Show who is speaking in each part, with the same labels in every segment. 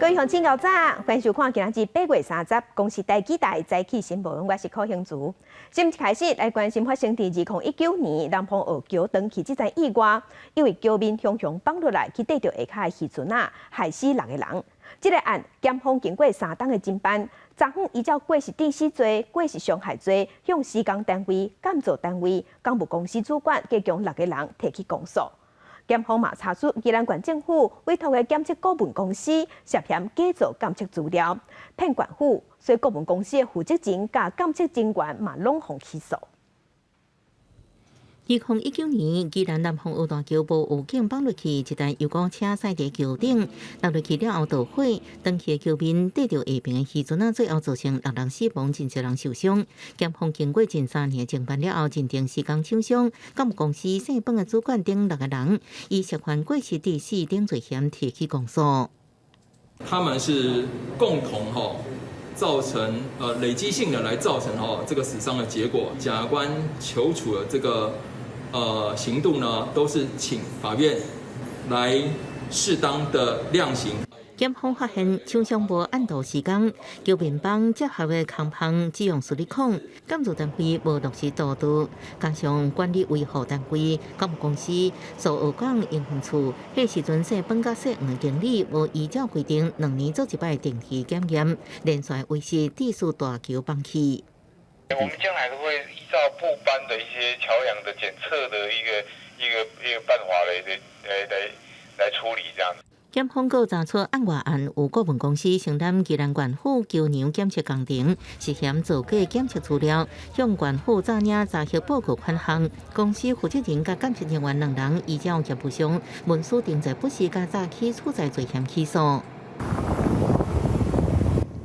Speaker 1: 各位乡亲高早，欢迎收看今仔日8月30日，公司台记台早起新闻，我是柯兴竹。今日开始来关心发生伫2019年南方澳桥长期这站意外，因为桥面汹汹放落来去逮着下骹的渔船啊，害死6个人。这个案检方经过3档的侦办，昨昏依照过失致死罪、过失伤害罪，向施工单位、监造单位、港务公司主管加强6个人提起公诉。检方嘛查出宜兰县政府委托的检测顾问公司涉嫌假造监测资料，骗县府，所以顾问公司的负责人甲监测人员嘛拢互起诉。
Speaker 2: 2019年，宜兰南方澳大桥无预警放落去一台油锅车驶伫桥顶，落落去了后导火，当去的桥面逮着下边的渔船啊，最后造成6人死亡，真侪人受伤。检方经过近3年的侦办了后，认定施工厂商、监务公司姓本的主管等6个人，以涉犯过失致死等罪嫌提起公诉。
Speaker 3: 他们是共同造成累积性的来造成这个死伤的结果。检察官求处的这个刑度呢，都是请法院来适当的量刑。
Speaker 2: 检方发现厂商无按图施工，桥面帮结合的空棚只用水力孔，监造单位无落实督导，加上管理维护单位、监务公司、苏澳港营运处，迄时阵姓本甲姓黄的经理无依照规定2年做一摆定期检验，连续维持秩序大桥放弃。
Speaker 4: 我们将来都会依照部班的一些桥梁的检测的一个办法来处理这样。
Speaker 2: 检方告查出案外案有顾问公司承担宜兰县府桥梁检测工程，涉嫌造假检测资料，向县府诈领查核报告款项。公司负责人甲监测人员2人依照业务上文书定罪不实甲诈欺处罚罪嫌起诉。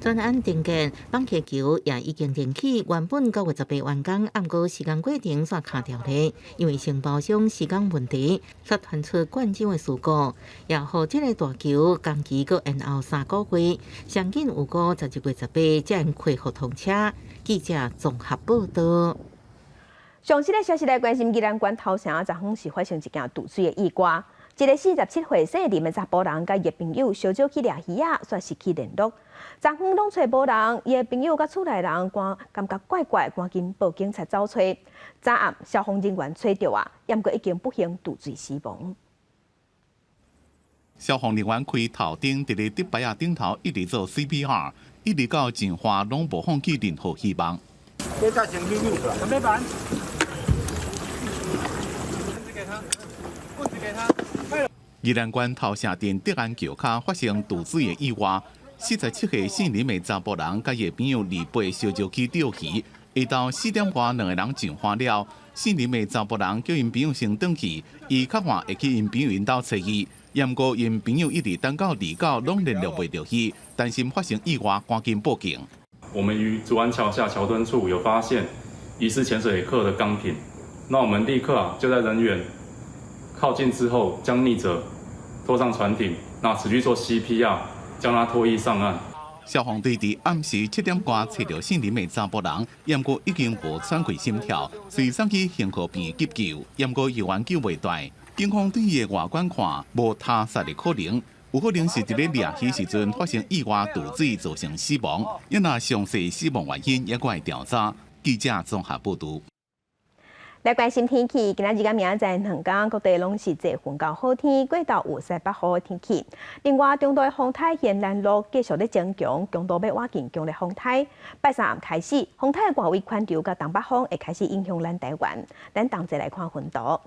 Speaker 2: 专案定见放气球也已经停起，原本9月18完工，暗过施工过程煞卡掉咧，因为承包商施工问题，却传出灌浆的事故，也让这个大桥工期搁延后3个月，上紧有过11月18才能恢复通车。记者综合报道。
Speaker 1: 上新的消息来关心，宜兰县头城昨昏是发生一件毒水的意外，一个47岁姓林的查甫人甲伊朋友小酒去掠鱼啊，却失去联络。昨昏拢找无人，伊的朋友甲厝内人感觉怪怪，赶紧报警才走找。早暗消防人员找到啊，不过已经不幸毒醉死亡。
Speaker 5: 消防人员开头顶伫咧竹牌仔顶头一直做 CPR， 一直到进化拢无放弃任何希望。
Speaker 4: 这才先救出来。准备板。棍子给他，棍子给他。
Speaker 5: 宜兰县头城镇德安桥下发生毒水的意外。47岁姓林的查甫人，甲伊朋友离背烧酒去钓鱼，下昼4点外，2个人进花了。姓林的查甫人叫因朋友先转去，伊较晚会去因朋友因兜找伊，不过因朋友一直等到离岛拢联络袂到伊，担心发生意外，赶紧报警。
Speaker 6: 我们于竹湾桥下桥墩处有发现疑似潜水客的钢瓶，那我们立刻就在人员靠近之后，将溺者拖上船艇，那持续做 CPR。将他拖移上岸。
Speaker 5: 消防队伫暗时7点多找到姓林的查甫人，不过已经无喘气心跳，随送去幸福病急救，不过医院救袂大。警方对伊的外观看无他杀的可能，有可能是伫咧掠鱼时阵发生意外毒水造成死亡。因那详细死亡原因也搁会调查。记者综合报道。
Speaker 1: 来关心天气，今仔日甲明仔载2天各地拢是多云到好天，过到有西北风的天气。另外，中度的风台沿南路继续咧增强，强度要换进强烈风台。拜3暗开始，风台的外围环流甲东北风会开始影响咱台湾。咱同齐来看云图。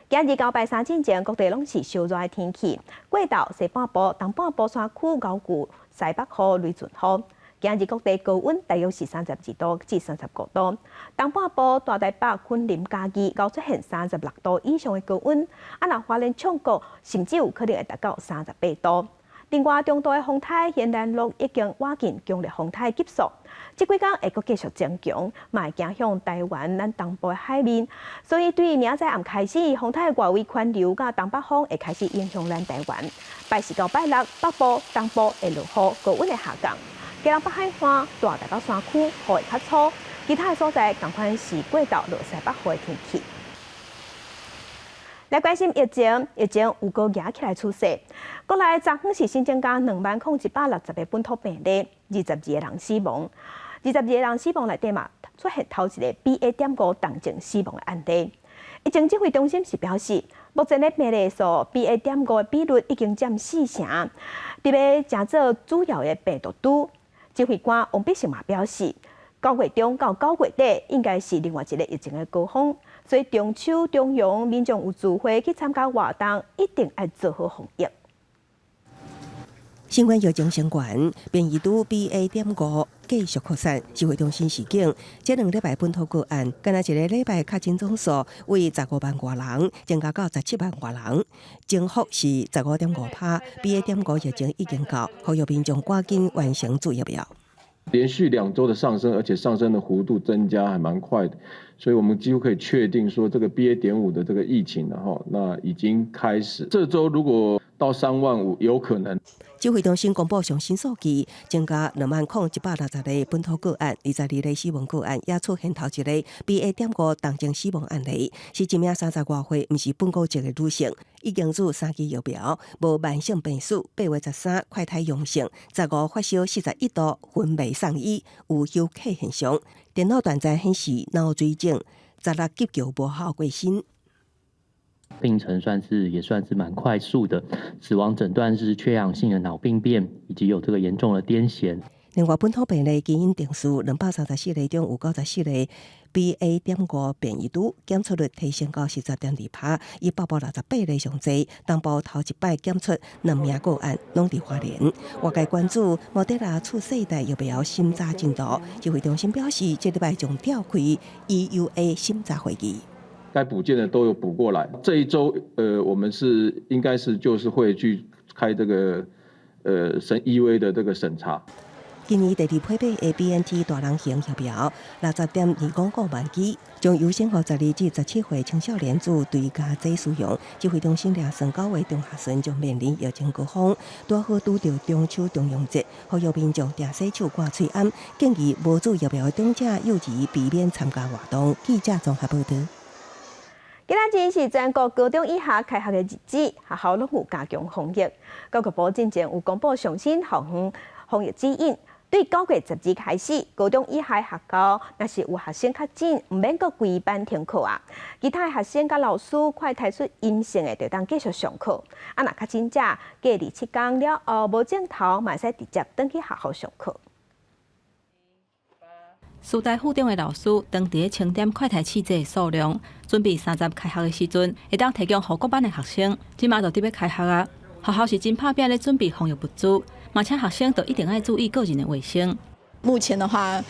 Speaker 1: 今日到拜3之前，各地拢是烧热的天气。过到西半部、东半部山区、高谷、西北雨、雷阵雨。今日各地高温大约是32度至35度，东半部大台北、昆林、嘉义高出现36度以上的高温，若花莲、创国甚至有可能会达到38度。另外，中度的风台沿南路已经换进强烈风台级数，这几天会阁继续增强，嘛会行向台湾咱东部的海面，所以对于明仔载暗开始，风台的外围环流甲东北风会开始影响咱台湾。拜4到拜6，北部、东部会落雨，高温会下降。基隆北海岸、大台北山区雨会较粗，其他的所在同款是过到落西北雨的天气。来关心疫情有个压起来趋势。国内昨昏是新增加20160个本土病例，22个人死亡。22个人死亡内底嘛，出现头一个 BA.5 重症死亡的案例。疫情指挥中心是表示，目前的病例数 BA.5 的比率已经占40%，特别正做主要的病毒株。指挥官王必胜嘛表示，9月中到9月底应该是另外一个疫情的高峰。所以中秋、中阳民众有聚会去参加活动，一定要做好防疫。
Speaker 7: 新冠疫情升悬，变异株 BA.5 继续扩散。指挥中心示警，这2礼拜本土个案，干那一个礼拜确诊总数为15万多人，增加到17万多人，增幅是15.5%。BA.5 疫情已经到，呼吁民众赶紧完成注疫苗。
Speaker 8: 连续2周的上升，而且上升的幅度增加还蛮快的，所以我们几乎可以确定说，这个 BA.5 的这个疫情那已经开始。这周如果到3万5，有可能。
Speaker 7: 指挥中心公布最新数据，增加20160个本土个案，22个死亡个案，也出现头一个 BA.5 重症死亡案例，是一名30多岁，不是本国籍的女性，已经做3期疫苗，无慢性病史，8月13快筛阳性，15发烧41度，昏迷送医，有休克现象，电脑断层显示脑水肿，16急救无效过身。
Speaker 9: 病程也算是蛮快速的，死亡诊断是缺氧性的脑病变，以及有这个严重的癫痫。
Speaker 7: 另外，本土病例基因定数234个中有94个 BA.5 变异株，检出率提升到10.2%，以868例上济。东部头一摆检出2名个案，拢伫花莲。外界关注莫德纳次世代疫苗审查进度，指挥中心表示，这礼拜将召开 EUA 审查会议。
Speaker 8: 该补件的都有补过来。这一周，我们应该就是会去开这个EUA 的这个审查。
Speaker 7: 今年第2批版的 BNT 大人型疫苗60.2万剂，将优先予12至17岁青少年组对家者使用。指挥中心量算9月中下旬将面临疫情高峰，拄好拄到中秋、中阳节，呼吁民众定洗手、挂喙罨，建议无注疫苗的长者幼稚避免参加活动。记者综合报道。
Speaker 1: 今仔日是全国高中以下开学的日子，学校拢有加强防疫。教育部之前有公布上新防疫指引，对9月10日开始，高中以下学校若是有学生确诊，唔免阁规班停课啊。其他学生甲老师快提出阴性的，就当继续上课。啊，若确诊者隔离7天了后无症头，嘛使直接转去学校上课。
Speaker 10: 师大附中的老师当地清点快筛试剂的数量，准备30开学的时阵，会当提供予各班的学生。即马就伫要开学啊，学校是真拍拼咧准备防疫物资，嘛请学生都一定要注意个人的卫生。
Speaker 11: 目前的话，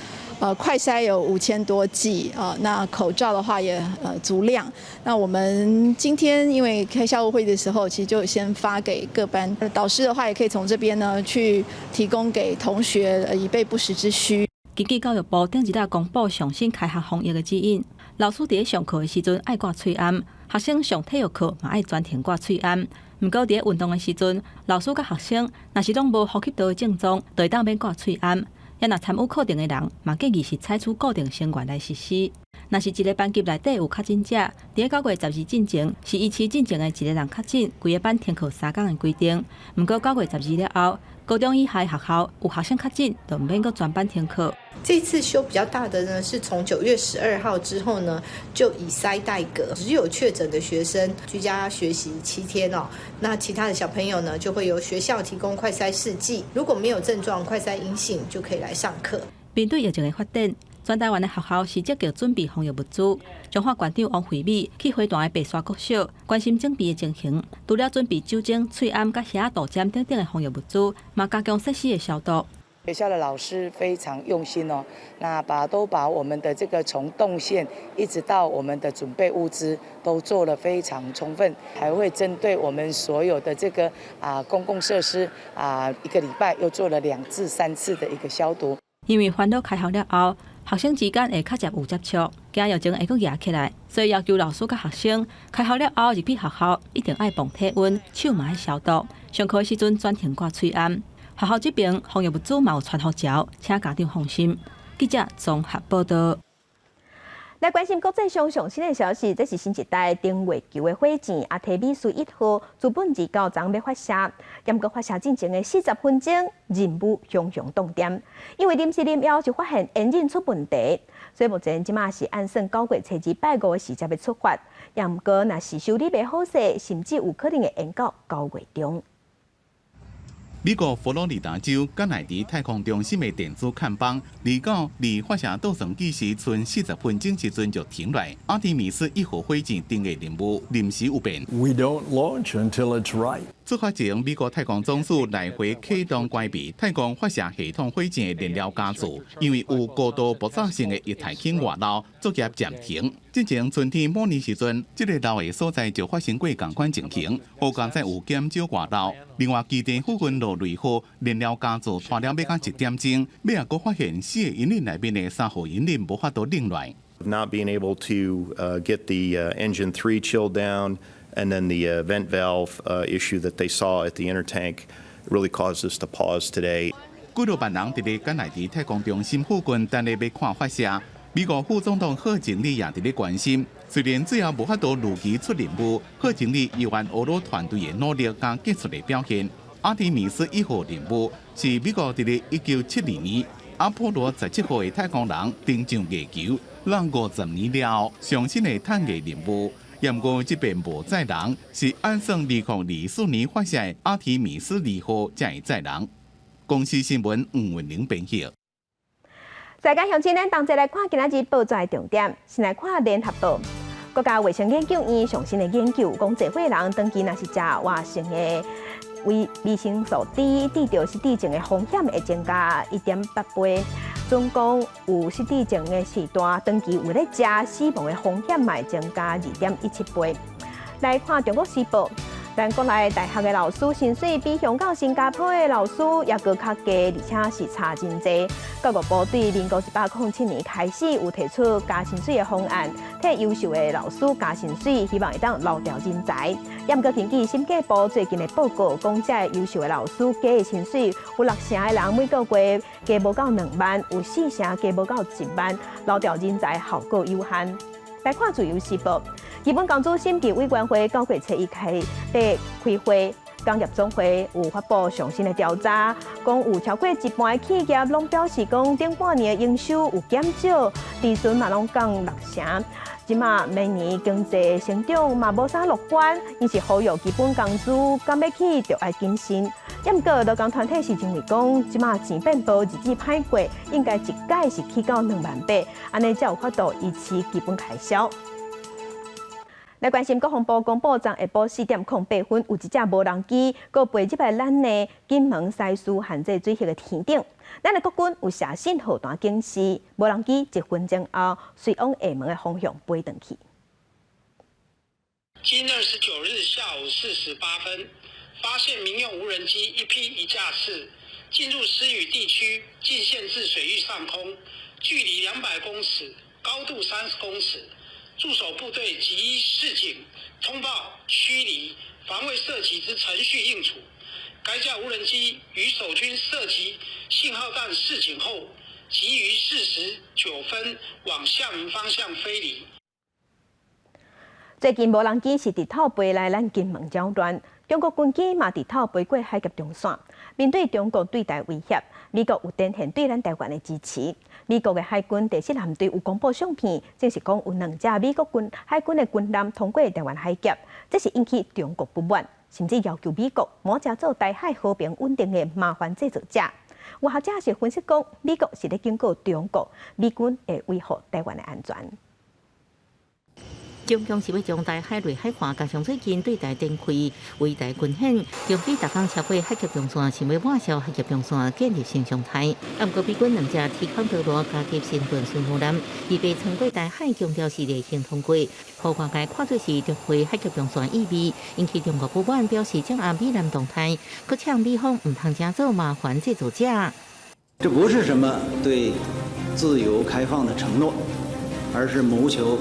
Speaker 11: 快筛有5000多剂啊，那口罩的话也足量。那我们今天因为开校务会的时候，其实就先发给各班导师的话，也可以从这边呢去提供给同学，以备不时之需。
Speaker 10: 根据教育部顶一日公布上新开学防疫的指引，老师伫上课的时阵爱挂喙罨，学生上体育课嘛爱专程挂喙罨。毋过伫运动的时阵，老师甲学生若是拢无呼吸道的症状，就会当免挂喙罨。也若参与课程的人，嘛建议是采取固定成员来实施。若是一个班级内底有确诊者，伫9月12日进前是依期进前的一个人确诊，规个班停课3天的规定。毋过9月12日了后，高中以下学校有学生确诊，就毋免阁全班停课。
Speaker 12: 这次修比较大的呢，是从9月12号之后呢，就以筛代隔，只有确诊的学生居家学习7天哦。那其他的小朋友呢，就会由学校提供快筛试剂，如果没有症状，快筛阴性就可以来上课。
Speaker 10: 面对疫情的发展，全台湾的学校是积极准备防疫物资。彰化县长王惠美去花莲的白沙国小关心整备的情形，除了准备酒精、喙罨、甲血毒针等等的防疫物资，嘛加强设施的消毒。
Speaker 13: 学校的老师非常用心哦，那都把我们的这个从动线一直到我们的准备物资都做了非常充分，还会针对我们所有的这个公共设施1个礼拜又做了2至3次的一个消毒。
Speaker 10: 因为烦恼开学了后，学生之间会较接有接触，惊疫情会阁压起来，所以要求老师甲学生开学了后入去学校一定爱磅体温，手嘛爱消毒，上课的时阵专程挂喙罨。学校这边防疫物资嘛有传互侨，请家长放心。记者综合报道。
Speaker 1: 来关心国际上上新的消息，这是新一代定月球的火箭阿提米斯1号资本29昨要发射，不过发射进前的40分钟，任务雄雄冻点，因为临时临要就发现引擎出问题，所以目前即马是按算9月初2、8、5的时间要出发，不过若是修理袂好势，甚至有可能会延到9月中。
Speaker 5: 美国佛罗里达州甘乃迪太空中心的电子看板，29离发射倒数计时剩40分钟时阵就停来。阿提米斯1号火箭登月任务临时有变。
Speaker 14: We don't launch until it's right.
Speaker 5: 出发前，美国太空总署来回启动关闭太空发射系统火箭的燃料加注，因为有高度爆炸性的液态氢外漏，作业暂停。之前春天末年时阵，这个漏的所在就发生过同款情形，好刚才有减少外漏。另外，基地附近落雷后，燃料加注拖了要到1点钟，尾也阁发现4个引擎内面的3号引擎无法度冷来。
Speaker 15: Not being able to get the engine 3 chilled down. And then the vent valve issue that they saw at the inner tank really caused us to pause today.
Speaker 5: 几多万人伫咧甘乃迪太空中心附近等咧要看发射。美国副总统贺锦丽也伫咧关心，虽然最后无法度如期出任务，贺锦丽依然俄罗团队的努力甲杰出的表现。阿提米斯1号任务是美国伫咧1972年阿波罗17号的太空人登上月球，让50年了上新的探月任务。不过，这边无载人，是按算2024年发射的阿提米斯2号才会载人。公司新闻黄文玲编辑。
Speaker 1: 世界乡亲，咱同齐来看今仔日报纸的重点。先来看联合报，国家卫生研究院上新的研究，讲侪伙人长期若是食活性的维生素 D， 治疗失智症的风险会增加1.8倍。总共有失智症的时段，长期有咧食，死亡的风险嘛会增加2.17倍。来看中国时报，咱国内大学的老师薪水比香港、新加坡的老师也搁较低，而且是差真济。教育部对民国1807年开始有提出加薪水的方案，替优秀的老师加薪水，希望会当留住人才。不过根据审计部最近的报告，讲这优秀的老师加的薪水，有6成的人每个月加无到2万，有4成加无到1万，留住人才效果有限。来看自由时报，基本工资审计委员会9月初1开会。工业总会有发布上新的调查，讲有超过一半的企业拢表示讲，顶半年的营收有减少，利润嘛拢降6成。即马明年经济成长嘛无啥乐观，因是呼吁基本工资刚要起就要谨慎。不过劳工团体是认为讲，即马钱变薄，日子歹过，应该一届是起到2万8，安尼才有法度维持基本开销。来关心国防部公布，昨下晡4点08分，有一只无人机，搁飞入来咱的金门西苏限制水域的天顶。咱的国军有射信号弹警示，无人机1分钟后随往厦门的方向飞转去。
Speaker 16: 今29日下午4时8分，发现民用无人机一批一架次进入施雨地区，进线至水域上空，距离200公尺，高度30公尺。驻守部队即依示警通报驱离防卫射击之程序应处。该架无人机与守军射击信号弹示警后，即于4时9分往厦门方向飞离。
Speaker 1: 最近无人机是伫透飞来咱金门扰乱，中国军机嘛伫透飞过海峡中线。面对中国对台威胁，美国有展现对咱台湾的支持。美国的海军第7舰队有公布相片，正是讲有2架美国海军的军舰通过台湾海峡，这是引起中国不满，甚至要求美国莫加做台海和平稳定的麻烦制造者。有学者是分析讲，美国是咧警告中国，美军会维护台湾的安全。
Speaker 2: 中共是要将台海内海化加上最近对台展开围台军演，用以逐工超过海峡中线，想要抹消海峡中线建立新常态。不过，美军2架提康德罗加级新盾巡护舰已被穿过台海，强调是例行通过，互外界看做是夺回海峡中线意味，引起中国不满，表示将按美南动态，搁呛美方唔通加做麻烦制造者。
Speaker 17: 这不是什么对自由开放的承诺，而是谋求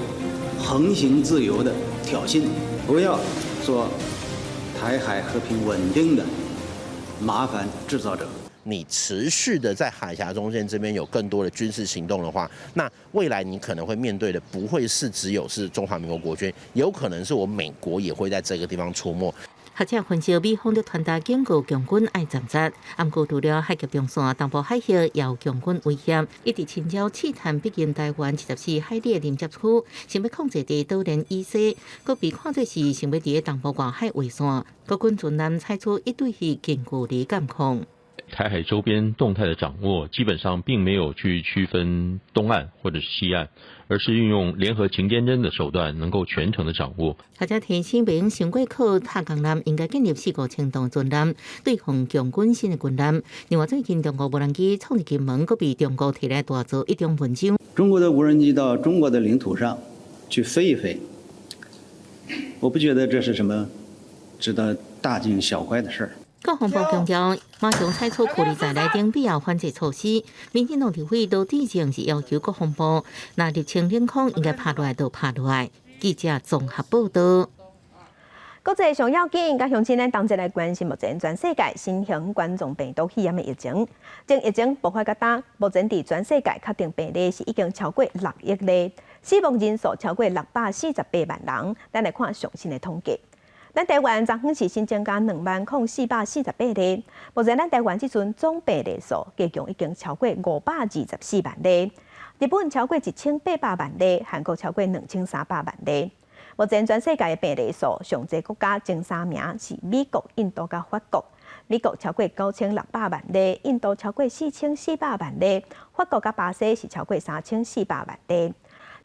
Speaker 17: 横行自由的挑衅，不要做台海和平稳定的麻烦制造者。
Speaker 18: 你持续的在海峡中线这边有更多的军事行动的话，那未来你可能会面对的不会是只有是中华民国国军，有可能是我美国也会在这个地方出没。
Speaker 2: 学者分析，美方的传达警告强军爱站扎，暗过除了海峡中线东部海峡也有强军威胁，一直寻找试探逼近台湾74海里的临接区，想要控制在岛链以西，佫被看作是想要伫东部外海围线，各军船舰采取一对一近距离监控。
Speaker 19: 台海周边动态的掌握，基本上并没有去区分东岸或者是西岸，而是运用联合情监侦的手段，能够全程的掌握。
Speaker 2: 学者提醒，北京上过靠塔江南应该建立4个程度军舰，对抗强军新的军舰。另外，最近中国无人机冲入金门，佫被中国提来大做一种文章。
Speaker 17: 中国的无人机到中国的领土上去飞一飞，我不觉得这是什么值得大惊小怪的事儿。
Speaker 2: 国防部强调，马上采取距离在内定必要反制措施。民进党立委都指正是要求国防部，那入侵领空应该拍落来就拍落来。记者综合报道。
Speaker 1: 国际上要紧，甲乡亲咱同齐来关心目前全世界新型冠状病毒肺炎的疫情。从疫情爆发到今，目前伫全世界确定病例是已经超过6亿例，死亡人数超过648万人。咱来看详细的统计。咱台湾昨昏是新增加20448例，目前咱台湾即阵总病例数加强已经超过524万例，日本超过1800万例，韩国超过2300万例。目前全世界的病例数上济国家前3名是美国、印度甲法国。美国超过9600万例，印度超过4400万例，法国甲巴西是超过3400万例。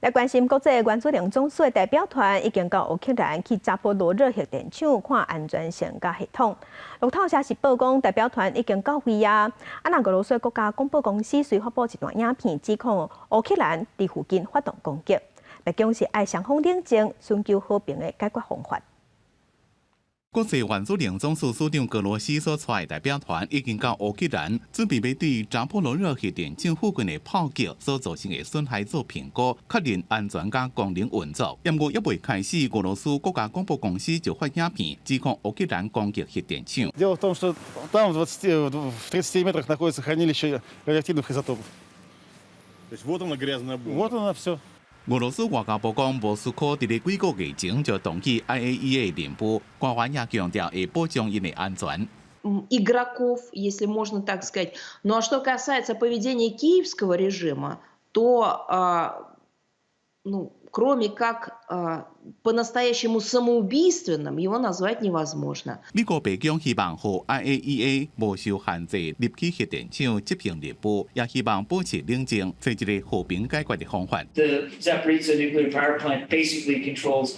Speaker 1: 来关心国际原子能总署的代表团已经到乌克兰去扎波罗热核电厂看安全性甲系统。路透社是报讲代表团已经到位啊。那俄罗斯国家广播公司随发布一段影片，指控乌克兰伫附近发动攻击，白宫是爱双方冷静，寻求和平的解决方法。
Speaker 5: 国际原子能总署署长格罗西所带的代表团已经到乌克兰，准备要对扎波罗热核电厂附近的炮击所造成的损害做评估，确认安全甲功能运作。不过，还未开始，俄罗斯国家广播公司就发影片指控乌克兰攻击核电厂。
Speaker 20: Дело в том, что там в 30 метрах находится хранилище радиоактивных изотопов. То есть вот она грязная бомба. Вот она все.
Speaker 5: 俄罗斯外交部讲，莫斯科伫咧几个月前就动起 IAEA 任务，官员也强调会保障因的安全。
Speaker 21: Игроков, если можно так сказать. Ну а что касается поведения киевского режима, то, кроме как по-настоящему самоубийственным, его назвать невозможно.
Speaker 5: 美国白宫希望和 IAEA 无受限制入去核电厂执行任务，也希望保持冷静，找一个和平解决的方法。
Speaker 22: The Zaporizhzhia nuclear power plant basically controls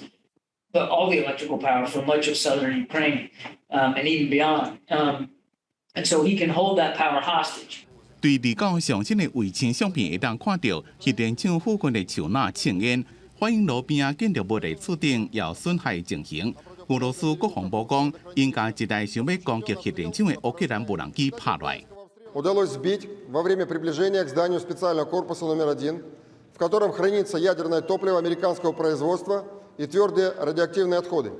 Speaker 22: all the electrical power for much of southern Ukraine and even beyond, and so he can hold that power hostage.
Speaker 5: 对离岛上新的卫星相片会当看到核电厂附近的树林青烟。反映路边建筑物的厝顶也有损害情形。俄罗斯国防部讲，应该一台想要攻击核电厂的乌克兰无人机拍落来。
Speaker 23: Удалось сбить во время приближения к зданию специального корпуса номер 1, в котором хранится ядерное топливо американского производства и твердые радиоактивные отходы.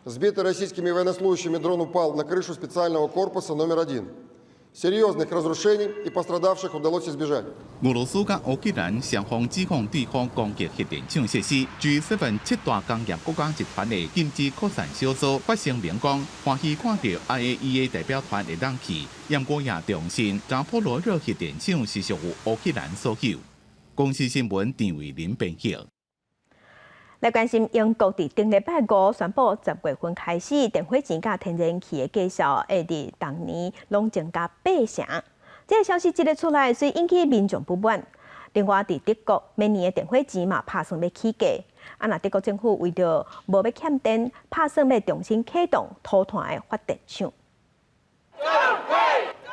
Speaker 23: Сбитый российскими военнослужащими дрон упал на крышу специального корпуса номер 1. Серьезных разрушений и пострадавших удалось избежать.
Speaker 5: 俄罗斯甲乌克兰双方指控对方攻击核电厂设施。据7大工业国家集团的禁止扩散小组发声明讲，欢喜看到 IAEA 代表团会当去，不过也重申扎波罗热核电厂是属于乌克兰所有。公司新闻陈伟林编辑。
Speaker 1: 来关心英国伫顶礼拜5宣布10月份开始，电火钱甲天然气的价销会伫当年拢增加8成。这个消息一日出来，虽引起民众不满。另外，伫德国，明年的电火钱嘛拍算要起价。那德国政府为着无要欠电，拍算要重新启动土炭的发电厂。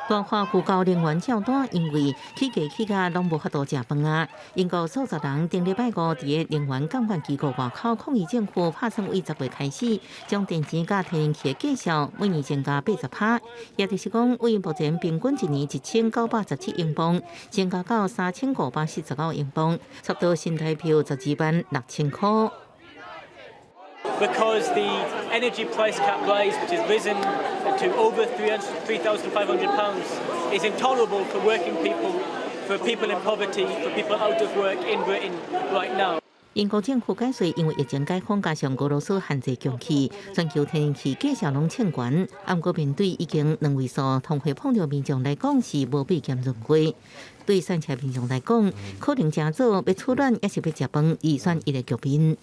Speaker 2: 大化旧交能源照单，因为起价起价拢无法度食饭啊！英国数十人顶礼拜5伫个能源监管机构外口抗议政府，拍算为10月开始将电钱甲天然气的价销每年增加80%，也就是讲，为目前平均一年1917英镑，增加到3549英镑，差不多新台币126000块。
Speaker 24: Because the energy price cap rise, which has risen
Speaker 3: to over £3,500 is intolerable for working people, for people in poverty, for people out of work in Britain right now.
Speaker 2: 英国政府解释，因为疫情解封加上俄罗斯限制供气，全球天然气价上拢称悬。不过面对已经2位数通货膨胀民众来讲是无比严重过。对散车民众来讲，可能真早要出卵，也是要食饭，预算一个局面。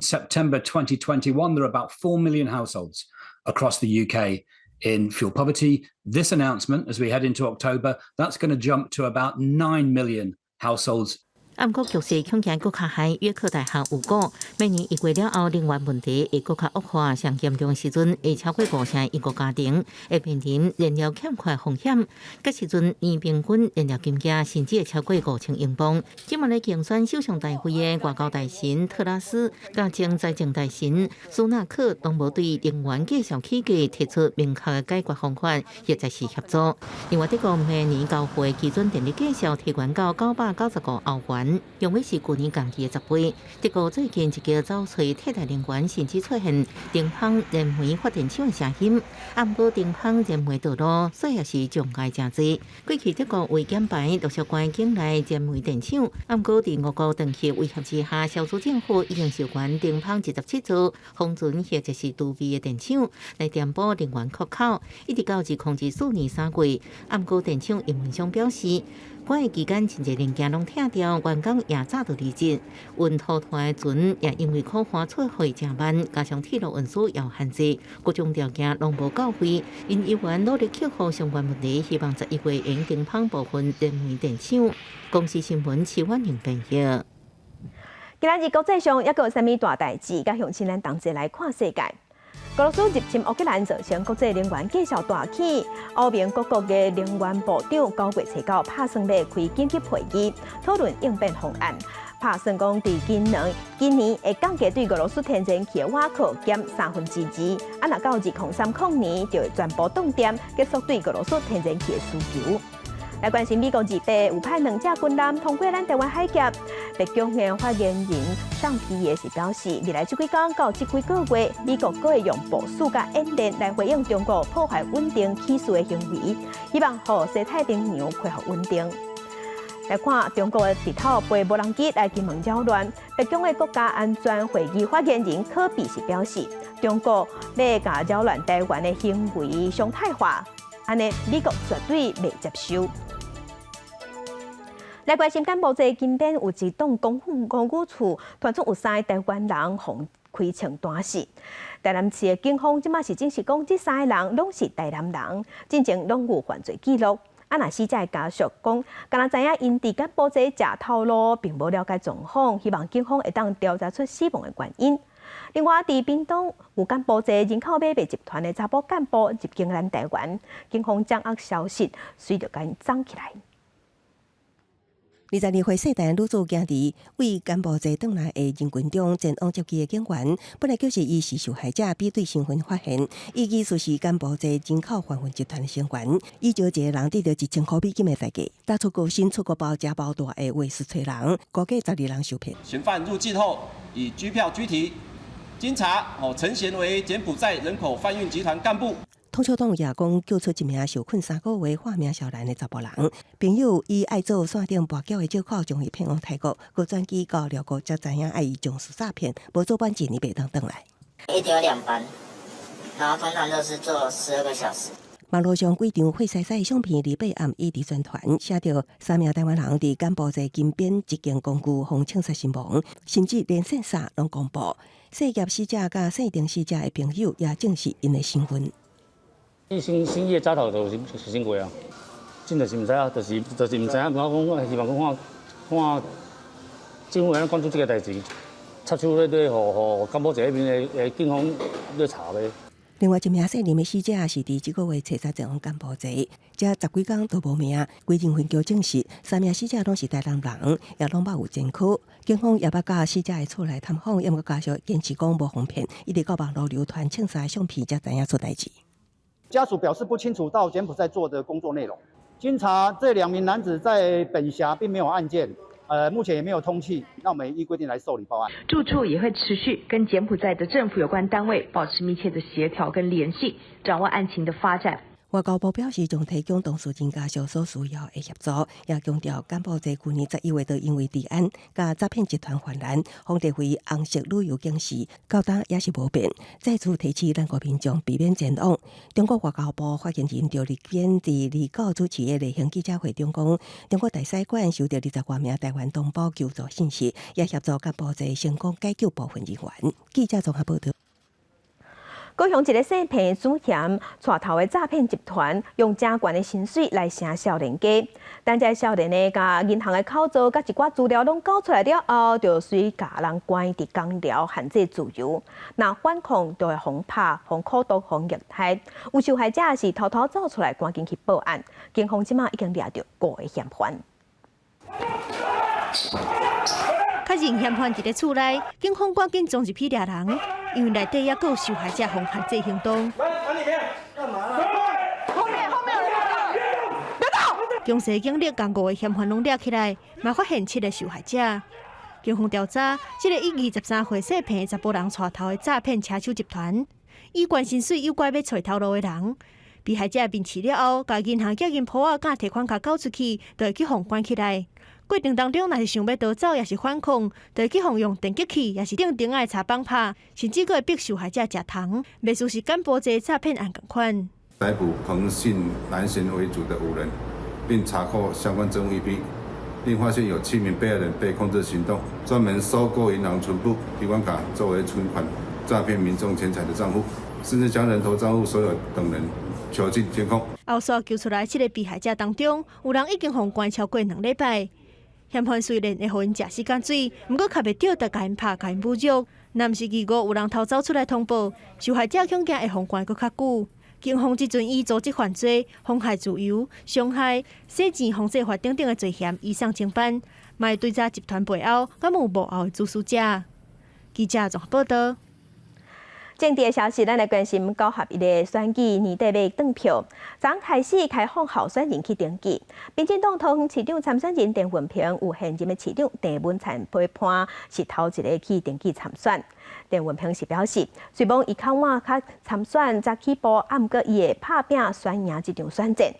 Speaker 4: September 2021, there are about 4 million households across the UK in fuel poverty. This announcement, as we head into October, that's going to jump to about 9 million households.
Speaker 2: 不过，局势恐惊更加害。约克大学有估，明年1月了后，能源问题会更加恶化，上严重时阵会超过5成英国家庭会面临燃料欠缺风险。到时阵，年平均燃料金价甚至会超过5000英镑。今麦咧竞选首相大会的外交大臣特拉斯，加前财政大臣苏纳克，都无对能源计算起价提出明确的解决方法，或者是协助。另外，德国明年9月基准电力计数提悬到995欧元。用的是去年同期的10倍。德国最近一个走找替代能源，甚至出现电厂燃煤发电厂的声音。不过电厂燃煤道路虽然是障碍真多，过去德国为减排陆续关境内燃煤电厂。不过在俄国长期威胁之下，小组政府已经授权电厂17座封存或者是杜比的电厂来填补能源缺口，一直到2024年3月。不过电厂营运商表示，关的期间，真侪零件拢拆掉，员工也早就离职。运拖团的船也因为可花出货真慢，加上铁路运输也有限制，各种条件拢无到位。因议员努力克服相关问题，希望11月用电厂部分燃煤电厂。公司新闻市万宁编辑。
Speaker 1: 今仔日国际上还佫有啥物大代志？甲乡亲咱同齐来看世界。俄罗斯入侵乌克兰造成国际能源价格大起，欧盟各国的能源部长9月初9打算要开紧急会议，讨论应变方案。打算讲，伫今年会降低对俄罗斯天然气的挖矿减2/3，若到2030年就会全部冻点，结束对俄罗斯天然气的需求。来关心美国二白有派2架军舰通过咱台湾海峡。白宫的发言人尚皮耶是表示，未来这几天到这几个月，美国还会用部署甲演练来回应中国破坏稳定起事的行为，希望让西太平洋恢复稳定。来看中国的地头飞无人机来金门扰乱，白宫的国家安全会议发言人柯比是表示，中国要甲扰乱台湾的行为常态化，安尼美国绝对袂接受。来关心柬埔寨今天有一栋公寓厝传出有3个台湾人互开枪弹死。台南市的警方即马是证实讲，这3个人拢是台南人，之前拢有犯罪记录。若死者的家属讲，敢若知影因伫柬埔寨食头路，并无了解状况，希望警方会当调查出死亡的原因。另外，伫屏东有柬埔寨人口买卖集团的查甫干部入境咱台湾，警方掌握消息，随着甲因藏起来。
Speaker 7: 22岁世代女子惊伫为柬埔寨转来的人群中前往接机的警员，本来就是伊是受害者比对身份发现，伊疑似是柬埔寨人口贩运集团的成员，依照一个人得到1000块美金的代价，打出高薪出国包加包大的伪实吹人，估计12人受骗。
Speaker 6: 嫌犯入境后以拘票拘提，经查陈贤为柬埔寨人口贩运集团干部。
Speaker 7: 通缉党也讲救出一名受困3个月、化名小兰的查甫人，朋友以爱做线顶跋筊的借口将伊骗往泰国，佮转机到寮国，才知影爱伊将事诈骗，无做班1年袂当回来。
Speaker 24: 一天有2班，然后通常都是做12个小时。
Speaker 7: 网络上几张血洗洗的相片，28暗伊伫宣传，写着3名台湾人伫柬埔寨金边一间公寓互枪杀身亡，甚至连线杀拢公布。涉业死者甲姓郑死者的朋友也证实因的身份。
Speaker 25: 深夜早头就是新过啊，真就是唔知啊，就是唔知影，我讲希望讲看政府安关注这个代志，插手咧互柬埔寨那边的警方咧查咧。
Speaker 7: 另外一名姓林的死者是伫这个月初3前往柬埔寨，这10几天都无名。规定分局证实，3名死者拢是台南人，也拢捌有前科。警方也捌到死者的厝来探访，也毋过家属坚持讲无哄骗，一直到网络流传枪杀相片，才知影出代志。
Speaker 26: 家属表示不清楚到柬埔寨做的工作内容。经查，这2名男子在本辖并没有案件，目前也没有通气，那我们依规定来受理报案。
Speaker 8: 住处也会持续跟柬埔寨的政府有关单位保持密切的协调跟联系，掌握案情的发展。
Speaker 7: 外交部表示，将提供当事人家属所需要的协助，也强调柬埔寨去年11月就因为治安甲诈骗集团泛滥，皇帝会红色旅游警示到今也是无变，再次提醒咱国民众避免前往。中国外交部发言人赵立坚伫29主持的例行记者会中讲，中国大使馆收到20多名台湾同胞求助信息，也协助柬埔寨成功解救部分人员。记者综合报道。
Speaker 1: 高雄一个洗骗主嫌带头的诈骗集团，用正悬的薪水来请少年家。等这少年呢，甲银行的口座、甲一寡资料拢交出来了后，就随甲人关伫公寮，限制自由。那反抗就会互拍、互苦毒、互虐待。有受害者是偷偷走出来，赶紧去报案。警方即马已经抓到5个嫌犯。
Speaker 9: 确认嫌犯伫咧厝内，警方赶紧将入去抓人，因为内底也有受害者防限制行动。
Speaker 10: 往里面干嘛啦？后面有人！
Speaker 9: 别动！强势警力将5个嫌犯拢抓起来，嘛发现7个受害者。警方调查，这个以23岁洗骗查甫人带头的诈骗车手集团，以关薪水诱拐要找头路的人。被害者面试了后，甲银行叫银铺仔甲提款卡交出去，就会去互关起来。过程当中，若是想要逃走，也是反抗，就会去互用电击器，也是定定爱查绑拍，甚至还会逼受害者食糖，袂输是柬埔寨诈骗案同款。
Speaker 11: 逮捕彭姓男性为主的5人，并查扣相关证物1批，并发现有7名被害人被控制行动，专门收购银行存部、提款卡作为存款，诈骗民众钱财的账户，甚至将人头账户所有等人囚禁监控。
Speaker 9: 后续救出来7个被害者当中，有人已经互关超过2礼拜。嫌犯虽然会互因食时间水，不过却袂着得甲因拍、甲因侮辱。若毋是期五有人偷走出来通报，受害者恐惊会互关搁较久。警方即阵以组织犯罪、妨害自由、伤害、洗钱、防制法等等的罪嫌移送侦办，嘛会追查集团背后敢有幕后的主使者。记者综合报道。
Speaker 1: 政治的消息，咱来关心9合1的选举年底要登票，昨开始开放候选人去登记。民进党桃园市长参选人陈文平有现任的市长郑文灿被判是头一个去登记参选。郑文平是表示，虽望伊较晚较参选才起步，毋过伊会拍拼选赢这场选战。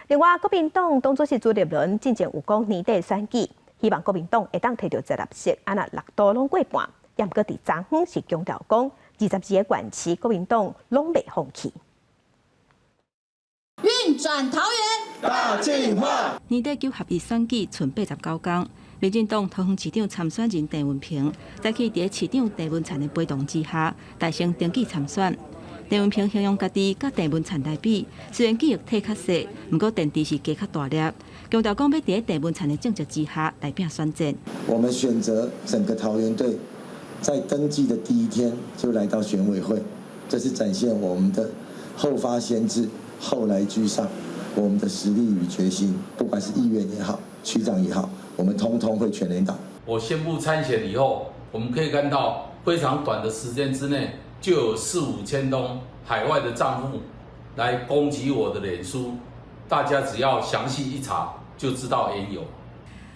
Speaker 1: 另外，国民党党主席朱立伦进前有讲年底选举，希望国民党会当摕到责任色，安那6都拢过半。也毋过伫昨昏是强调讲。22个县市，国民党拢未放弃。
Speaker 12: 运转桃园大进化。年底9合1选举剩89天，民进党桃园市长参选人郑文平，早起伫市长郑文灿的陪同之下，大声登记参选。郑文平形容家己甲郑文灿来比，虽然记忆体较细，不过电池是加较大粒。强调讲要伫郑文灿的政绩之下来拼选战。
Speaker 13: 我们选择整个桃园队。在登记的第1天就来到选委会，这是展现我们的后发先至、后来居上，我们的实力与决心。不管是议员也好，区长也好，我们通通会全联打。
Speaker 27: 我宣布参选以后，我们可以看到非常短的时间之内，就有4、5千通海外的账户来攻击我的脸书，大家只要详细一查就知道缘由。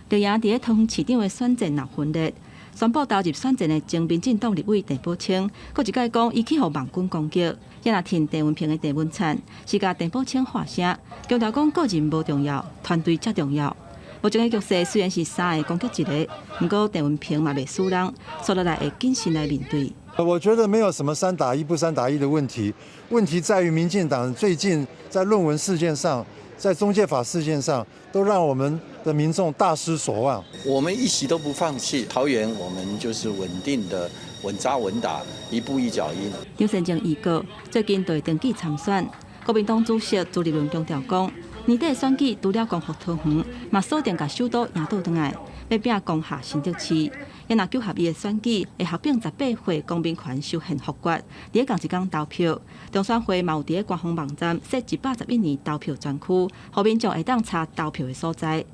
Speaker 12: 刘阳伫桃园市长的选战闹分裂。宣布投入选战的前民进党立委陈宝清，佫一解讲，伊去互网军攻击，也若挺郑文平的郑文灿，是甲陈宝清发声，强调讲个人无重要，团队才重要。目前的局势虽然是3个攻击1个，不过郑文平嘛袂输人，所以来会谨慎来面对。
Speaker 28: 我觉得没有什么3打1不3打1的问题，问题在于民进党最近在论文事件上，在中介法事件上，都让我们的民众大失所望。
Speaker 29: 我们一席都不放弃，桃园我们就是稳定的、稳扎稳打，一步一脚印。
Speaker 12: 张善政预告，最近就会登记参选。国民党主席朱立伦强调讲，年底选举除了光复桃园，嘛锁定甲首都赢倒转来，要拼攻下新竹市。也若9合1的选举会合并18岁公民权修宪复决，伫同一天投票。中选会嘛有伫官方网站设181年投票专区，互民众会当查投票的所在。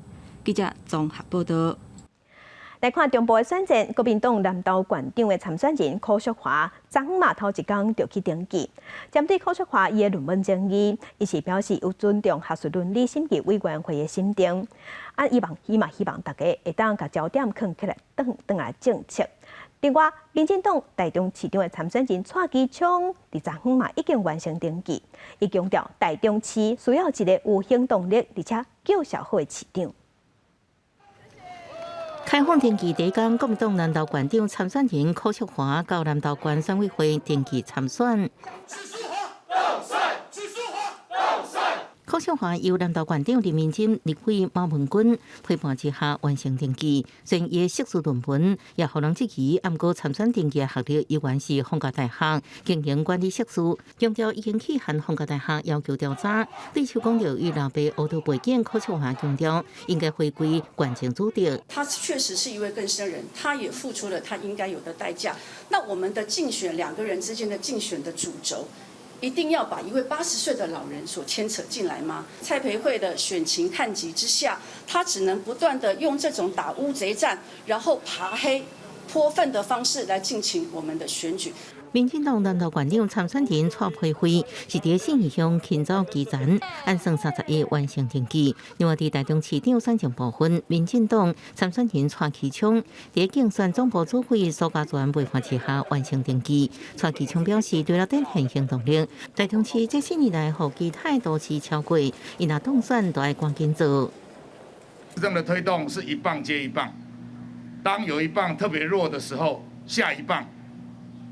Speaker 12: 记者综合报道。
Speaker 1: 来看中部的选战，国民党南投县长的参选人柯淑华，昨昏嘛头一天就去登记。针对柯淑华伊的论文争议，伊是表示有尊重学术伦理审议委员会的审定。伊嘛希望大家会当甲焦点放起来，转来政策。另外，民进党台中市长的参选人蔡其昌，伫昨昏嘛已经完成登记。伊强调，台中市需要一个有行动力而且绩效好的市长。
Speaker 2: 开放登记第一天，国民党南投县长参选人柯淑华到南投县选委会登记参选。柯淑华由南投县长林明珍、立委马文君陪伴之下完成登记，虽然伊的硕士论文也互人质疑，毋过参选登记的学历依然是逢甲大学经营管理硕士，强调已经去函逢甲大学要求调查。对手讲到与老爸学徒背景，柯淑华强调应该回归关键主题。
Speaker 14: 他确实是一位更生人，他也付出了他应该有的代价。那我们的竞选两个人之间的竞选的主轴，一定要把一位80岁的老人所牵扯进来吗？蔡培慧的选情看急之下，他只能不断的用这种打乌贼战，然后爬黑、泼粪的方式来进行我们的选举。
Speaker 2: 民进党南投县长参选人蔡培慧是伫信义乡勤走基层，按算31完成登记。另外，伫台中市长选情部分，民进党参选人蔡其昌伫竞选总部主委苏家全陪伴之下完成登记。蔡其昌表示，对了展现行动力，台中市这4年来和其他都市超过，伊若当选都爱赶紧做。
Speaker 15: 施政的推动是一棒接一棒，当有一棒特别弱的时候，下一棒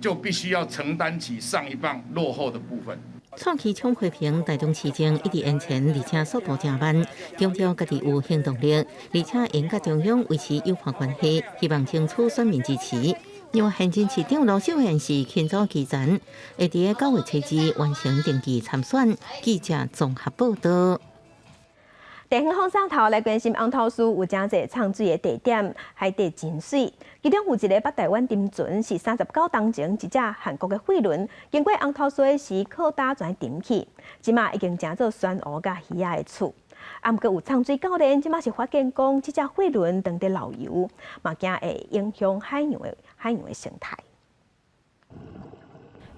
Speaker 15: 就必须要承担起上一棒落后的部分。
Speaker 2: 蔡其昌批评台中市政一直延前，而且速度真慢，强调家己有行动力，而且应甲中央维持友好关系，希望争取选民支持。另外，现任市长罗秀燕是勤走基层，会伫9月7日完成登记参选。记者综合报道。
Speaker 1: 地方风上头来关心昂头树有真侪唱水的地点，海底真水。其中有一个北台湾沉船，是39当前一只韩国的货轮经过昂头树的时靠搭船沉去，即马已经成做酸蚵甲鱼仔的厝。毋过有唱水教练即马是发现讲，这只货轮当地漏油，嘛惊会影响海洋的生态。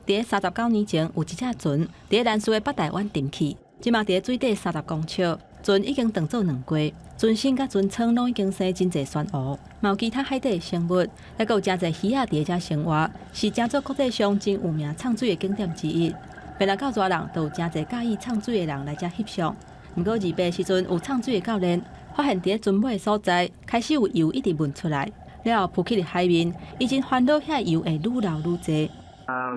Speaker 12: 伫39年前，有一只船伫南苏的北台湾沉去，即马伫水底30公尺。船已经断做2季，船身甲船舱拢已经生真侪酸蚵，嘛有其他海底的生物，还有真侪鱼仔伫遮生活，是真做国际上真有名唱水的景点之一。本来到蛇人都有真侪介意唱水的人来遮翕相。毋过二白时阵有唱水的教练发现伫船尾的所在开始有油一直闻出来，了后浮起伫海面，已经烦恼遐油会愈流愈多。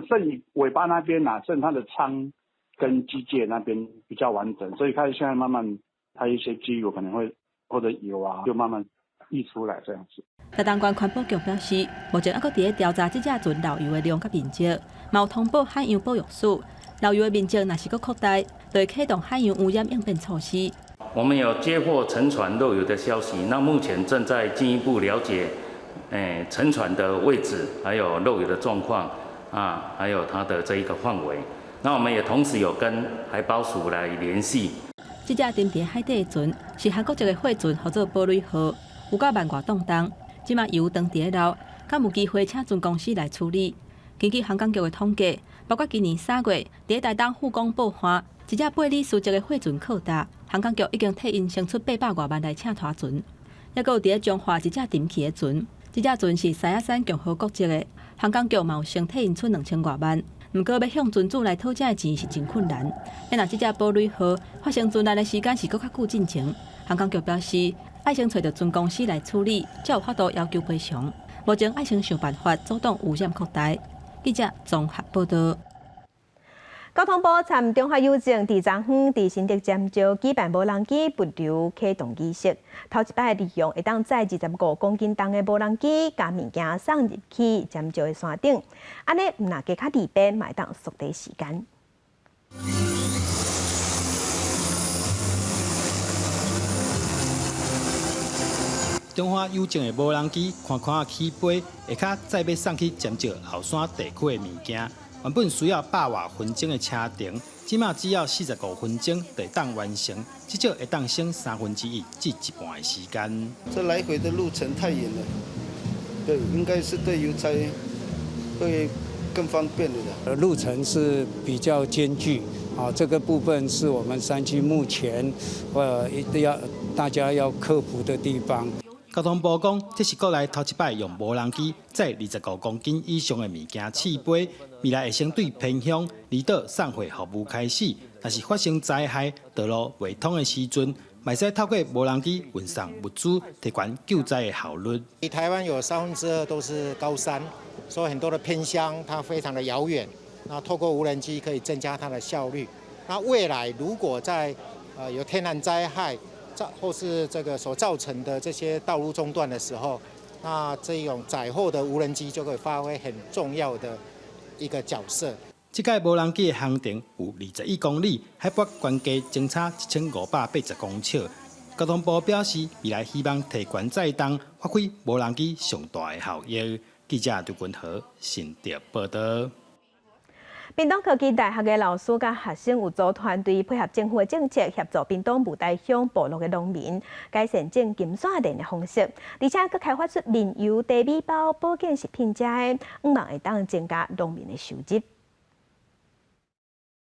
Speaker 26: 剩尾巴那边剩它的舱跟机械那边比较完整，所以开始现在慢慢。它一些机油可能会或者油就慢慢溢出来这样子。
Speaker 12: 台东县环保局表示，目前还佫伫咧调查这只船漏油的量甲面积，嘛有通报海洋保育署。漏油的面积若是佫扩大，就会启动海洋污染应变措施。
Speaker 16: 我们有接获沉船漏油的消息，那目前正在进一步了解，沉船的位置，还有漏油的状况还有它的这一个范围。那我们也同时有跟海保署来联系。
Speaker 12: 这只沉伫海底的船是韩国一个货船，叫做宝瑞号，有到万外冻重。即马油当伫咧漏，敢有机会请船公司来处理？根据航港局的统计，包括今年3月伫台东富港报岸，一只8里数值的货船靠搭，航港局已经替因生出800多万来请拖船。还有伫咧中华一只沉去的船，这只船是西雅山共和国籍的，航港局嘛有先替因出2000多万。毋过要向船主来讨这个钱是真困难，因若这只宝瑞号发生船难的时间是搁较久进前，航港局表示，爱先找到船公司来处理，才有法度要求赔偿。目前爱先想办法阻挡污染扩大。记者综合报道。
Speaker 1: 交通部参中华邮政伫昨昏伫新竹尖石举办无人机物流启动仪式，头一摆利用会当载25公斤重的无人机，将物件送入去尖石的山顶，安尼毋若加较利便，嘛会当缩短时间。
Speaker 17: 中华邮政的无人机看看起飞，下骹再要送去尖石后山地区的物件。原本需要100多分钟的车程，即马只要45分钟就会当完成，至少会当省1/3至1半的时间。
Speaker 18: 这来回的路程太远了，
Speaker 3: 对，应该是对邮差会更方便的。
Speaker 4: 路程是比较艰巨，这个部分是我们山区目前一定要大家要克服的地方。
Speaker 17: 交通部讲，这是国内头一摆用无人机载25公斤以上的物件试飞，未来会先对偏乡离岛送货服务开始。但是发生灾害、道路未通的时阵，卖使透过无人机运送物资，提高救灾的效率。
Speaker 5: 台湾有2/3都是高山，所以很多的偏乡它非常的遥远。那透过无人机可以增加它的效率。那未来如果在有天然灾害，或是这个所造成的这些道路中断的时候，那这种载货的无人机就可以发挥很重要的一个角色。
Speaker 17: 这届无人机的航程有21公里，海拔关键侦查1580公尺。交通部表示，未来希望提悬载重，发挥无人机上大的效益。记者刘君和新竹报道。
Speaker 1: 屏东科技大学的老师甲学生有组团队配合政府的政策，协助屏东雾台乡部落的农民改善种金线莲的方式，而且佫开发出面油、低米包、保健食品这的，希望会当增加农民的收入。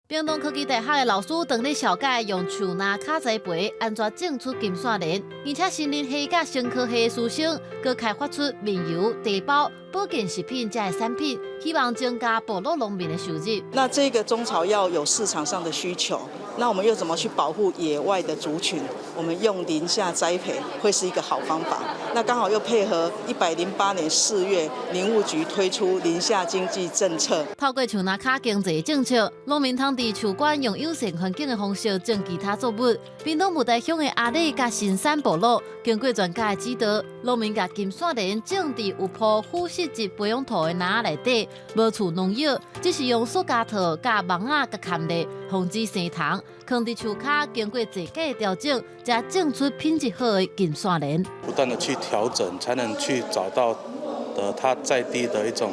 Speaker 18: 屏东科技大学的老师当日小解用树拿卡栽培安怎种出金线莲，而且森林系甲生科系的师生，佮开发出面油、地包、保健食品这的产品，希望增加部落农民的收入。
Speaker 19: 那这个中草药有市场上的需求，那我们又怎么去保护野外的族群？我们用林下栽培会是一个好方法。那刚好又配合108年4月林务局推出林下经济政策，
Speaker 18: 透过树拿卡经济政策，农民通伫树馆用友善环境的方式种其他作物。屏东雾台乡的阿里甲新山部落，经过专家的指导，农民甲金线莲种伫有铺腐蚀质培养土的篮内底，无除农药，只是用塑胶套甲网仔甲砍咧，防止生虫。放伫树骹，经过自家的调整，才种出品质好的金线莲。
Speaker 20: 不断的去调整，才能去找到它在地的一种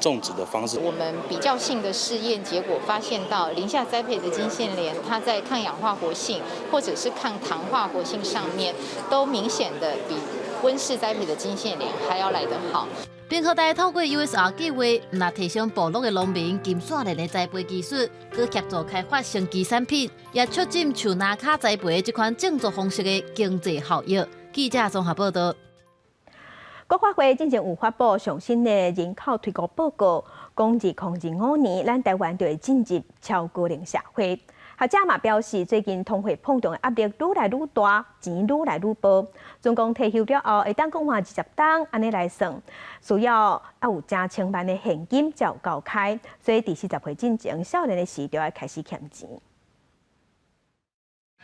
Speaker 20: 种植的方式。
Speaker 21: 我们比较性的试验结果发现到，林下栽培的金线莲，它在抗氧化活性或者是抗糖化活性上面，都明显的比温室栽培的金线莲还要来得好。屏科大透过 USR 计划，那提升部落的农民金线莲的栽培技术，佮协助开发升级产品，也促进树拿卡栽培这款种植方式的经济效益。记者综合报道。
Speaker 1: 国发会进前有发布上新的人口推估报告，讲2025年，咱台湾就会进入超高龄社会。学者嘛表示，最近通货膨胀的压力愈来愈大，钱愈来愈薄。总共退休了后，会当讲话20档，安尼来算，需要有成千万的现金才有够开。所以第40岁进前，少年的时就要开始欠钱。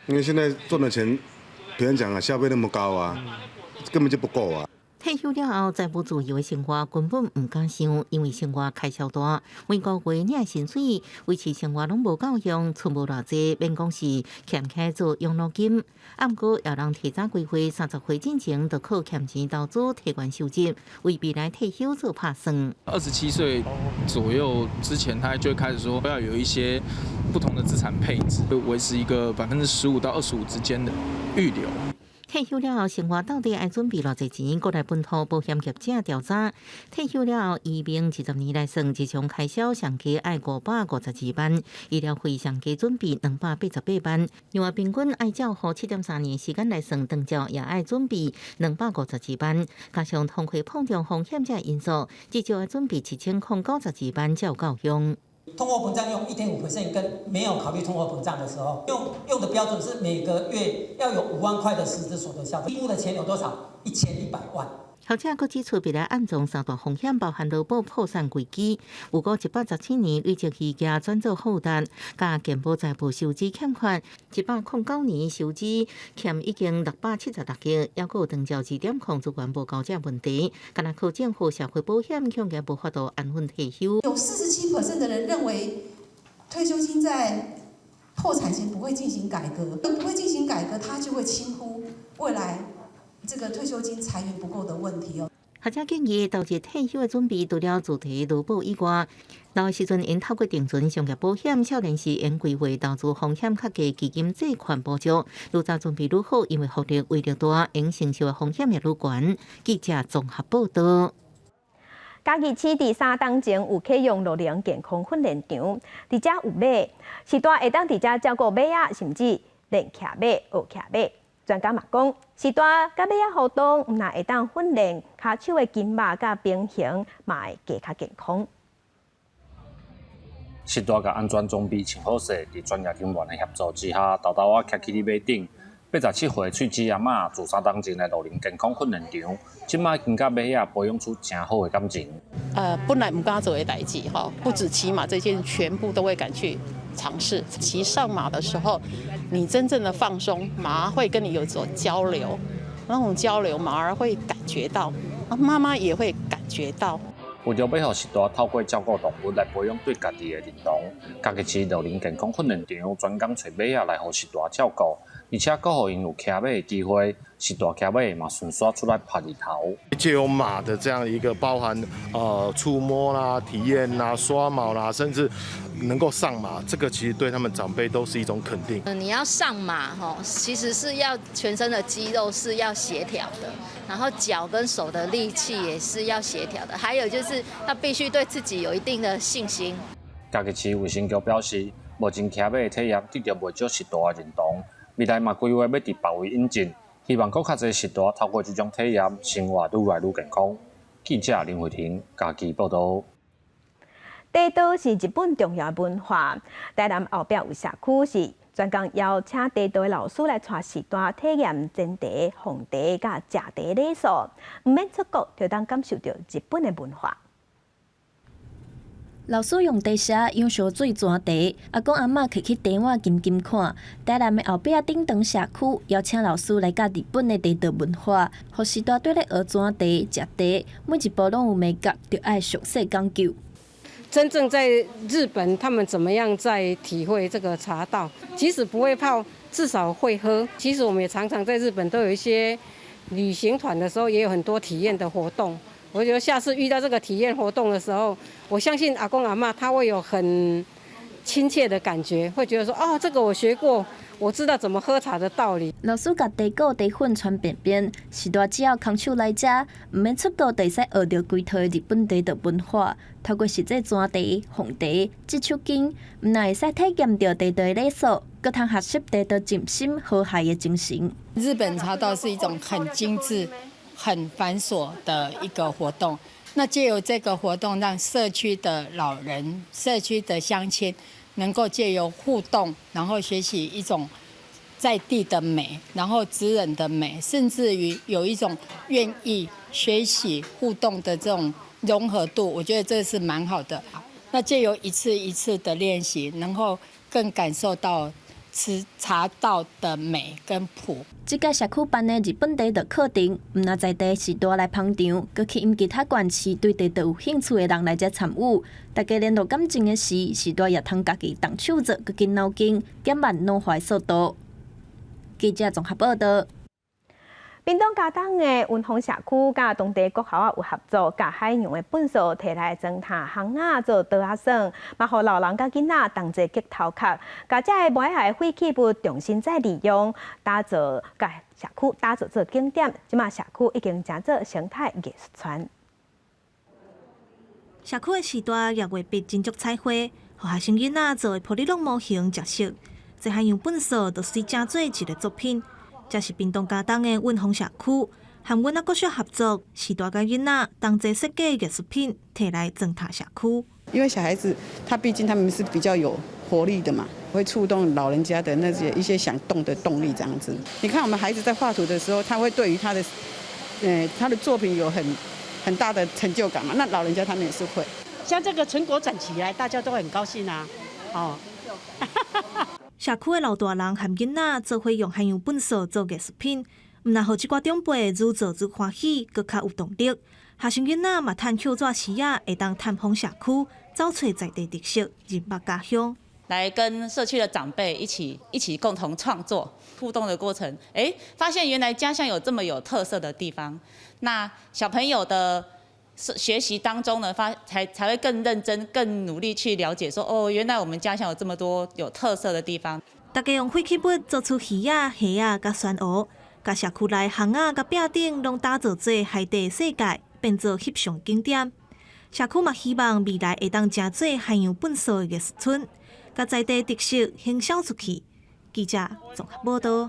Speaker 22: 因为现在赚的钱，别人讲啊，消费那么高啊，根本就不够啊。
Speaker 2: 退休了后，再不自由的生活根本唔敢想，因为生活开销大，每个月领薪水维持生活拢无够用，存无偌济，免讲是欠起做养老金。啊，不过要人提早规划，30岁进前就靠欠钱投资提高收入，为未来退休做打算。
Speaker 23: 27岁左右之前，他就会开始说要有一些不同的资产配置，维持一个15%到25%之间的预留。
Speaker 2: 退休了后，生活到底爱准备偌济钱？国内本土保险业者调查，退休了后，移民20年来算，日常开销上加爱552万，医疗费上加准备288万。另外，平均爱照护7.3年时间来算，长照也爱准备252万。加上通货膨胀风险这因素，至少爱准备7092万才有够用。
Speaker 30: 通货膨胀用1.5%，跟没有考虑通货膨胀的时候，用的标准是每个月要有5万块的实质所得消费，义务的钱有多少？1100万。
Speaker 2: 学者佫指出，未来暗藏3大风险，包含劳保破产危机，有过117年累积虚假转做负担，加健保财务收支欠款，109年收支欠已经676亿，还佫有长照2.0主管无交这问题，敢若靠政府社会保险，恐惊无法度安稳退休。
Speaker 31: 有47% 的人认为退休金在破产前不会进行改革，不会进行改革，他就会轻忽未来这个退休金财源不够的问题哦。
Speaker 2: 学者建议，投资退休的准备，除了自提劳保以外，老的时阵应透过定存、商业保险；少年时应规划投资风险较低基金借款补助。愈早准备愈好，因为福利威力大，应承受的风险也愈悬。记者综合报道。
Speaker 1: 嘉义市第3档前有启用老龄健康训练场，伫遮有马，时段会当伫遮照顾马仔，甚至练骑马、学骑马。专家嘛讲，时段甲马仔互动，毋但会当训练骹手的筋肉甲平衡，嘛会加较健康。
Speaker 6: 时段甲安全装备穿好势，伫专业人员的协助之下，豆豆仔骑起哩马顶。87岁喙齿阿嬷自3档前的老龄健康训练场，即摆已经甲马仔培养出真好的感情。
Speaker 7: 本来唔敢做的代志哈，不止骑马这件，全部都会敢去尝试。骑上马的时候，你真正的放松，马儿会跟你有所交流，那种交流马儿会感觉到，妈妈也会感觉到。
Speaker 6: 为着要互时代透过照顾动物来培养对家己的认同，嘉义市老龄健康训练场专工找马仔来互时代照顾，而且阁互因有骑马的机会，时代骑马嘛顺续出来拍日头。
Speaker 8: 借由马的这样一个包含触摸啦、体验啦、刷毛啦，甚至能够上马，这个其实对他们长辈都是一种肯定。
Speaker 9: 你要上马其实是要全身的肌肉是要协调的，然后脚跟手的力气也是要协调的，还有就是他必须对自己有一定的信心。
Speaker 6: 嘉义市卫生局表示，目前骑马的体验得到袂少时代的认同，未来嘛规划要伫别位引进，希望更较侪时代透过这种体验，生活愈来愈健康。记者林慧婷，嘉义报道。茶道是日本重要文化，台南后壁有社区是专工邀请茶道的老师来带时段体验煎茶、烘茶、甲食茶礼数，唔免出国就当感受到日本的文化。
Speaker 10: 老师用茶匙用烧水煎茶，阿公阿嬷摕去茶碗金金看。台南的后壁顶堂社区邀请老师来教日本的茶道文化，互时代对咧学煎茶、食茶，每一步拢有美感，就爱详细讲究。
Speaker 11: 真正在日本，他们怎么样在体会这个茶道？即使不会泡，至少会喝。其实我们也常常在日本都有一些旅行团的时候，也有很多体验的活动。我觉得下次遇到这个体验活动的时候，我相信阿公阿嬷他会有很亲切的感觉，会觉得说哦，这个我学过，我知道怎么喝茶的道理。
Speaker 10: 老师甲茶果茶粉传遍遍，时代只要空手来食，唔免出国就使学到规套日本茶道文化。透过实际煎茶、烘茶、制手巾，唔但会使体验到茶道的礼数，阁通学习茶道静心和谐的精神。
Speaker 13: 日本茶道是一种很精致、很繁琐的一个活动。那借由这个活动，让社区的老人、社区的乡亲能够借由互动，然后学习一种在地的美，然后职人的美，甚至于有一种愿意学习互动的这种融合度，我觉得这是蛮好的。那借由一次一次的练习，能够更感受到吃茶道的美跟谱。
Speaker 10: 这届社区办的日本茶道课程，唔但在地时代来捧场，佮吸引其他县市对茶道有兴趣的人来遮参与。大家联络感情的时，时代也通家己动手做，佮紧脑筋，减慢老化速度。记者综合报道。屏东嘉东的文峰社区甲当地国校有合作，甲海洋的粪扫摕来装塔巷仔做稻仔笋，嘛互老人甲囡仔同齐结头壳，甲这个买下废弃物重新再利用，打造甲社区打造做景点。即马社区已经成做生态艺术村。
Speaker 24: 社区的时代也月笔真足彩花，互学生囡仔做的玻璃龙模型食色，这海洋粪扫就是正做一个作品。这是屏东嘉东的文峰社区，和阮各小合作，时代甲囡仔同齐设计艺术品，摕来装塔社区。
Speaker 25: 因为小孩子他毕竟他们是比较有活力的嘛，会触动老人家的那些一些想动的动力这样子。你看我们孩子在画图的时候，他会对于他的作品有很大的成就感嘛。那老人家他们也是会。
Speaker 27: 像这个成果展起来，大家都很高兴啊，哦。
Speaker 24: 社区的老大人和囡仔做伙用海洋粪扫做艺术品，毋但互即寡长辈愈做愈欢喜，更较有动力。学生囡仔嘛，趁扣纸时啊，会当探访社区，找找在地特色，认捌家乡。
Speaker 28: 来跟社区的长辈一起共同创作互动的过程，发现原来家乡有这么有特色的地方。那小朋友的学习当中呢，才会更认真、更努力去了解说，哦，原来我们家乡有这么多有特色的地方。
Speaker 24: 大家用废弃物做出鱼仔、虾仔、甲酸蚵，甲社区内巷仔、甲壁顶拢打造做海底世界，变做翕相景点。社区嘛希望未来会当加做含有粪扫的艺术村，甲在地特色形象出去。记者综合报道。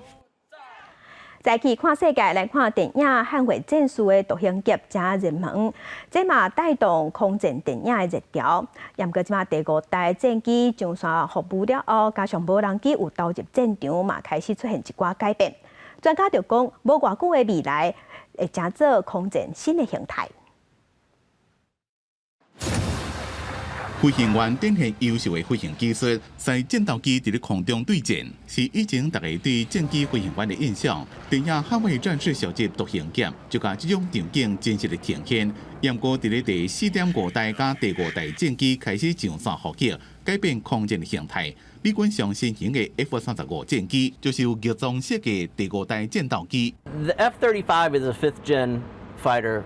Speaker 1: 再去看世界，来看电影《捍卫战士》的独行侠真热门，这嘛带动空战电影的热潮。不过，即嘛第5代战机上线服务了后，加上无人机有投入战场，嘛开始出现一寡改变。专家就讲，无偌久的未来会成做空战新的形态。
Speaker 3: 飞行员展现优秀的飞行技术，在战斗机伫咧空中对战，是以前大家对战机飞行员的印象。电影《捍卫战士》小集独行侠就甲这种场景真实的呈现。不过，伫咧第4.5代甲第5代战機開始上線復刻，改變空戰的形態。美軍上新型嘅 F-35戰機，就是有逆裝式嘅第5代戰鬥機。
Speaker 4: The F-35 is a 5th-gen fighter,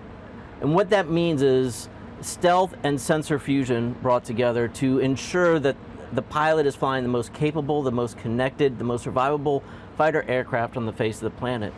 Speaker 4: and what that means is stealth and sensor fusion brought together to ensure that the pilot is flying the most capable, the most connected, the most survivable fighter aircraft on the face of the planet.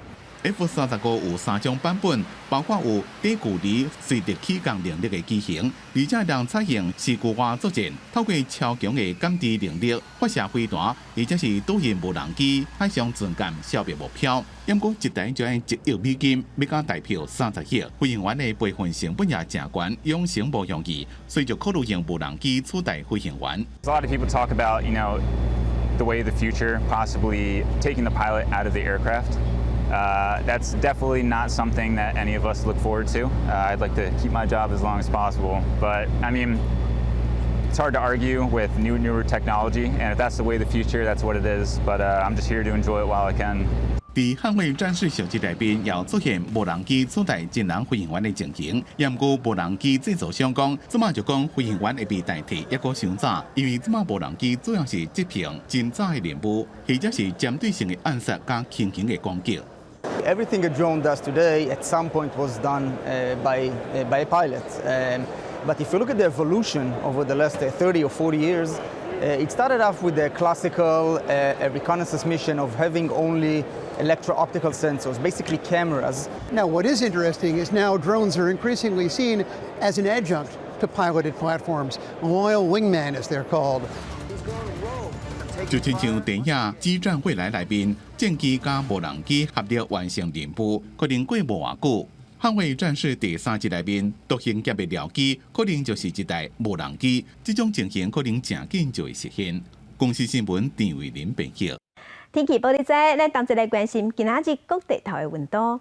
Speaker 3: F-35有3種版本，包括有低距離隨着起降能力的機型，而且人採用視覺化作戰，透過超強的感知能力發射飛彈，而且是導引無人機海上巡艦消滅目標。不過一台就要1億美金，要甲代票30億。飛行員的培訓成本也真高，養成無容易，所以就考慮用無人機取代飛行員。
Speaker 5: A lot of people talk about, the way of the future, possibly taking the pilot out of the aircraft. That's definitely not something that any of us look forward to. I'd like to keep my job as long as possible, but I mean, it's hard to argue with newer technology, and if that's the way of the future, that's what it is. But I'm just here to enjoy it while I can.
Speaker 3: 伫捍衛戰士小集內邊，又出現無人機取代真人飛行員的情形。不過無人機製造商講，即馬就講飛行員會被代替，抑個傷早，因為即馬無人機主要是執行偵查的任務，或者是針對性的暗殺加輕型的攻擊。
Speaker 12: Everything a drone does today at some point was done by a pilot. But if you look at the evolution over the last 30 or 40 years, it started off with the classical reconnaissance mission of having only electro-optical sensors, basically cameras.
Speaker 14: Now, what is interesting is now drones are increasingly seen as an adjunct to piloted platforms, loyal wingman as they're called.
Speaker 3: 就親像電影《激戰未來》內面，戰機加無人機合力完成任務，可能過無偌久。捍衛戰士第3集內面，獨行俠的僚機可能就是一台無人機，這種情形可能真緊就會實現。公司新聞鄭偉林報道。
Speaker 1: 天氣報道者，咱同一來關心今仔日各地頭的溫度。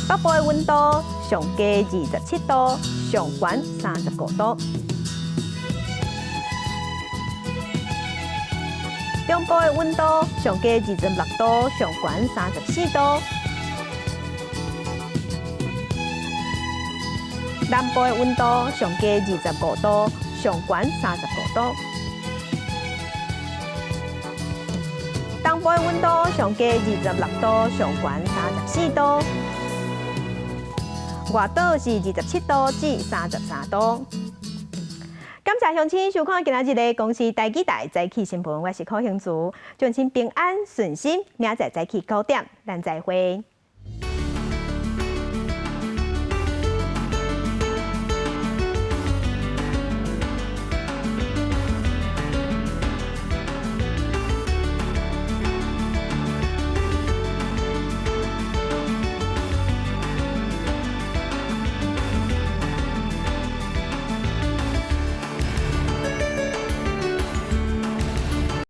Speaker 1: 北部的溫度上低27度，上懸39度；中部的溫度上低26度，上懸34度；南部的溫度上低25度，上懸35度；東部的溫度上低26度，上懸34度。外島是27度至33度。感謝鄉親收看今仔日的公視台記台早起新聞，我是柯興珠，祝您平安順心，明仔早起9點，咱再會。